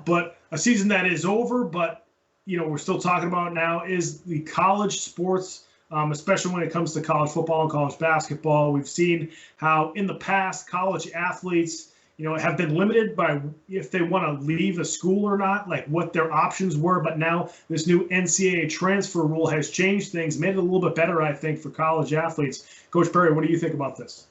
But a season that is over, but we're still talking about now is the college sports, especially when it comes to college football and college basketball. We've seen how in the past college athletes, have been limited by if they want to leave a school or not, like what their options were. But now this new NCAA transfer rule has changed things, made it a little bit better, I think, for college athletes. Coach Perry, what do you think about this?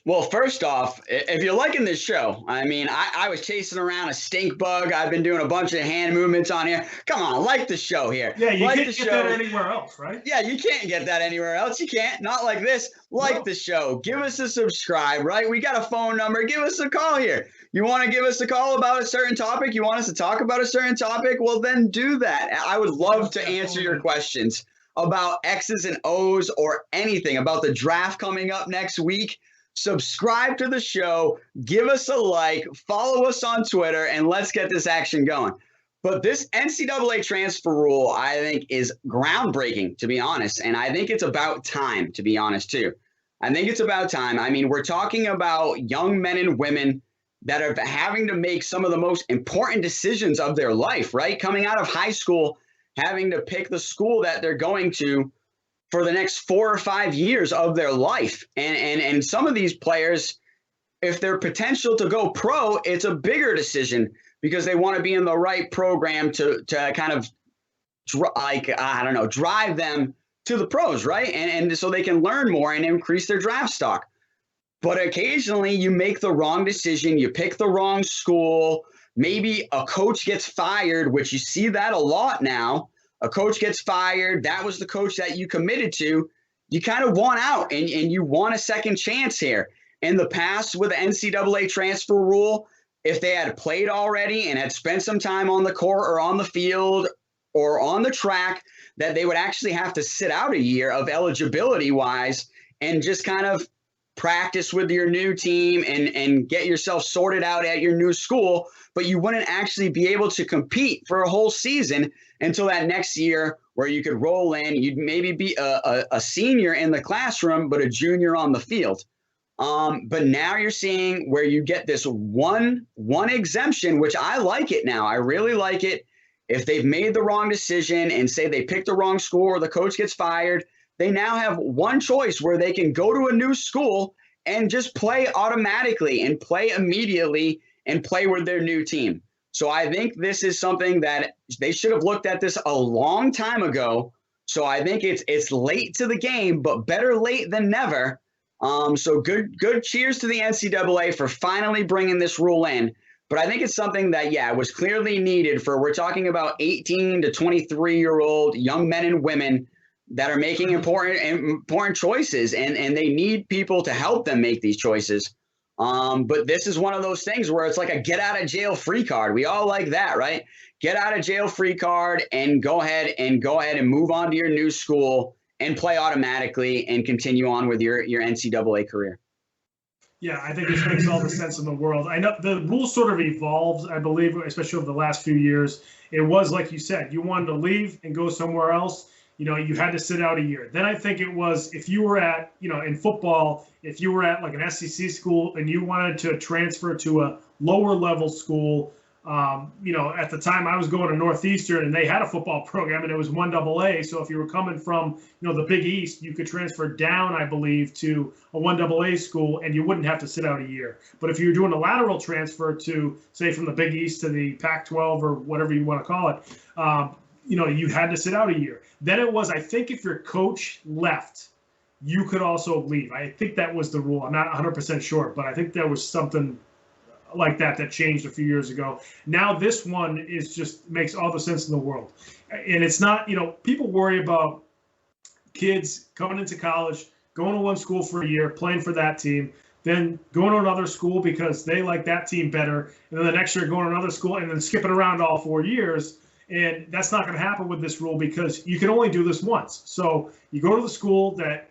Well, first off, if you're liking this show, I mean, I was chasing around a stink bug. I've been doing a bunch of hand movements on here. Come on, like the show here. Yeah, you can't get that anywhere else, right? Yeah, you can't get that anywhere else. You can't. Not like this. Like the show. Give us a subscribe, right? We got a phone number. Give us a call here. You want to give us a call about a certain topic? You want us to talk about a certain topic? Well, then do that. I would love to answer your questions about X's and O's or anything about the draft coming up next week. Subscribe to the show, give us a like, follow us on Twitter, and let's get this action going. But this NCAA transfer rule, I think, is groundbreaking, to be honest. And I think it's about time, to be honest, too. I think it's about time. I mean, we're talking about young men and women that are having to make some of the most important decisions of their life, right? Coming out of high school, having to pick the school that they're going to for the next 4 or 5 years of their life. And some of these players, if their potential to go pro, it's a bigger decision because they want to be in the right program to kind of drive them to the pros, right? And so they can learn more and increase their draft stock. But occasionally you make the wrong decision, you pick the wrong school, maybe a coach gets fired, which you see that a lot now. A coach gets fired. That was the coach that you committed to. You kind of want out and you want a second chance here. In the past with the NCAA transfer rule, if they had played already and had spent some time on the court or on the field or on the track, that they would actually have to sit out a year of eligibility wise and just kind of practice with your new team and get yourself sorted out at your new school, but you wouldn't actually be able to compete for a whole season until that next year where you could roll in. You'd maybe be a senior in the classroom, but a junior on the field. But now you're seeing where you get this one exemption, which I like it now. I really like it. If they've made the wrong decision and say they picked the wrong school or the coach gets fired, they now have one choice where they can go to a new school and just play automatically and play immediately and play with their new team. So I think this is something that they should have looked at this a long time ago. So I think it's late to the game, but better late than never. So good cheers to the NCAA for finally bringing this rule in. But I think it's something that, was clearly needed we're talking about 18 to 23-year-old young men and women that are making important choices, and they need people to help them make these choices. But this is one of those things where it's like a get out of jail free card. We all like that, right? Get out of jail free card and go ahead and move on to your new school and play automatically and continue on with your NCAA career. Yeah, I think this makes all the sense in the world. I know the rules sort of evolved, I believe, especially over the last few years. It was like you said, you wanted to leave and go somewhere else. You had to sit out a year. Then I think it was if you were at, in football, if you were at like an SEC school and you wanted to transfer to a lower level school, at the time I was going to Northeastern and they had a football program and it was 1AA. So if you were coming from, the Big East, you could transfer down, I believe, to a 1AA school and you wouldn't have to sit out a year. But if you were doing a lateral transfer to, say, from the Big East to the Pac-12 or whatever you want to call it, you had to sit out a year. Then it was, I think if your coach left, you could also leave. I think that was the rule. I'm not 100% sure, but I think there was something like that changed a few years ago. Now this one is just makes all the sense in the world. And it's not, people worry about kids coming into college, going to one school for a year, playing for that team, then going to another school because they like that team better, and then the next year going to another school and then skipping around all 4 years. And that's not going to happen with this rule because you can only do this once. So you go to the school that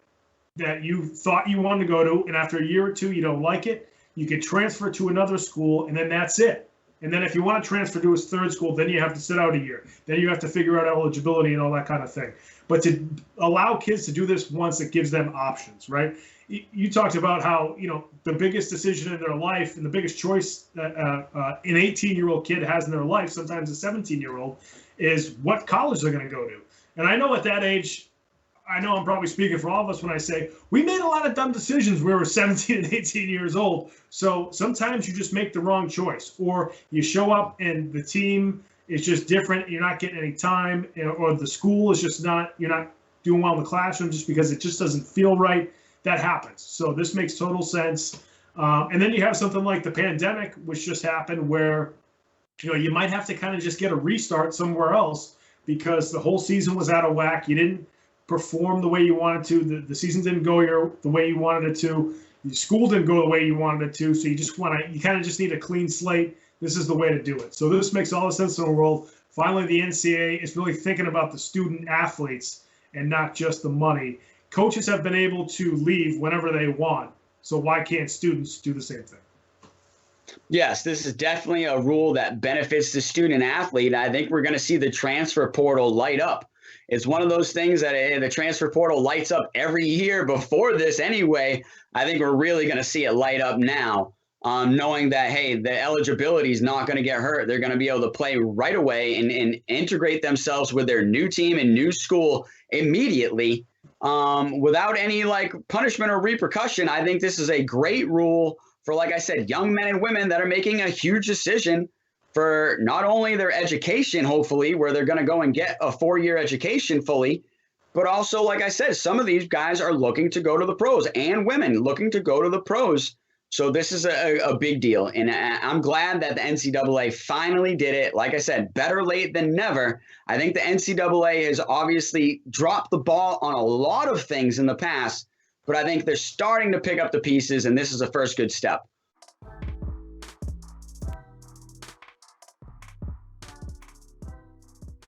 you thought you wanted to go to, and after a year or two you don't like it, you can transfer to another school, and then that's it. And then if you want to transfer to a third school, then you have to sit out a year. Then you have to figure out eligibility and all that kind of thing. But to allow kids to do this once, it gives them options, right? You talked about how, the biggest decision in their life and the biggest choice that an 18-year-old kid has in their life, sometimes a 17-year-old, is what college they're going to go to. And I know at that age, I know I'm probably speaking for all of us when I say we made a lot of dumb decisions when we were 17 and 18 years old. So sometimes you just make the wrong choice, or you show up and the team is just different. You're not getting any time, or the school is just you're not doing well in the classroom just because it just doesn't feel right. That happens. So this makes total sense. And then you have something like the pandemic, which just happened, where you might have to kind of just get a restart somewhere else because the whole season was out of whack. You didn't perform the way you wanted to. The season didn't go the way you wanted it to. The school didn't go the way you wanted it to. So you kind of just need a clean slate. This is the way to do it. So this makes all the sense in the world. Finally, the NCAA is really thinking about the student athletes and not just the money. Coaches have been able to leave whenever they want. So why can't students do the same thing? Yes, this is definitely a rule that benefits the student athlete. I think we're going to see the transfer portal light up. It's one of those things that the transfer portal lights up every year before this anyway. I think we're really going to see it light up now, knowing that, hey, the eligibility is not going to get hurt. They're going to be able to play right away and integrate themselves with their new team and new school immediately without any punishment or repercussion. I think this is a great rule for, like I said, young men and women that are making a huge decision for not only their education, hopefully, where they're going to go and get a 4-year education fully, but also, like I said, some of these guys are looking to go to the pros, and women looking to go to the pros. So this is a big deal. And I'm glad that the NCAA finally did it. Like I said, better late than never. I think the NCAA has obviously dropped the ball on a lot of things in the past, but I think they're starting to pick up the pieces, and this is a first good step.